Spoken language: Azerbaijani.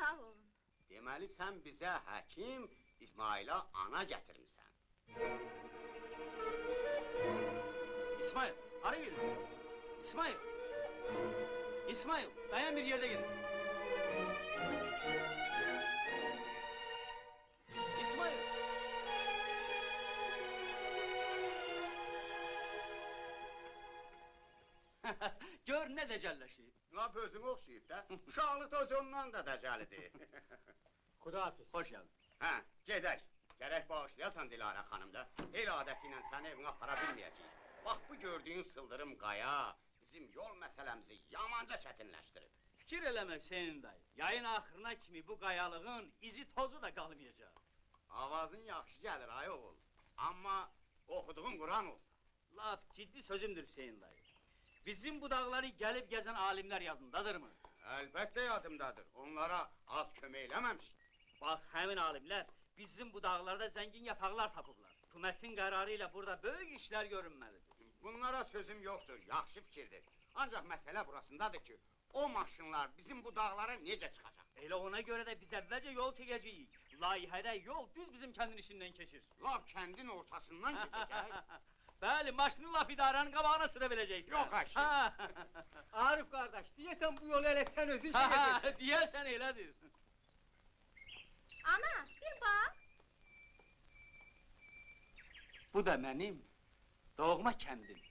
Sağ olun. Deməli, sən bizə həkim İsmailə ana gətirmişsən. İsmail, hara gedir? İsmail! İsmail, dayan bir yerde gidin. İsmail! Gör ne decəlləşib. Lap özünü oxşayıb da, uşaqlıq da ondan da dəcəlidir. Xudahafiz. Hoş geldin. Hə, gedək. Gərək bağışlayasan Dilarə xanım da, el adəti ilə səni evinə apara bilməyəcəyik. Bax, bu gördüyün sıldırım qaya bizim yol məsələmizi yamanca çətinləşdirib. Fikir eləmək Hüseyin dayı. Yayın axırına kimi bu qayalığın izi tozu da qalmayacaq. Avazın yaxşı gəlir ay oğul. Amma oxuduğun Quran olsa. Laf ciddi sözümdür Hüseyin dayı. Bizim bu dağları gəlib gəzən alimlər yadındadır mı? Əlbəttə yadımdadır. Onlara az kömək eləməmişik. Bax, həmin alimlər bizim bu dağlarda zəngin yapaqlar tapıblar. Hükümətin qərarı ilə burada böyük işlər görünməlidir. Bunlara sözüm yoxdur, yaxşı fikirdir. Ancaq məsələ burasındadır ki, o maşınlar bizim bu dağlara necə çıxacaq? Elə ona görə də biz əvvəlcə yol çəkəcəyik. Layihədə yol düz bizim kəndin içindən keçir. Lap kəndin ortasından keçəcək. Bəli, maşını lap idarənin qabağına sıra biləcəksən. Yox, aşı. Arif qardaş, deyəsən bu yolu elə sən özün çəkəcəksən. Deyəsən elədir. Ana, bir bax. Bu da mənim doğma kəndim.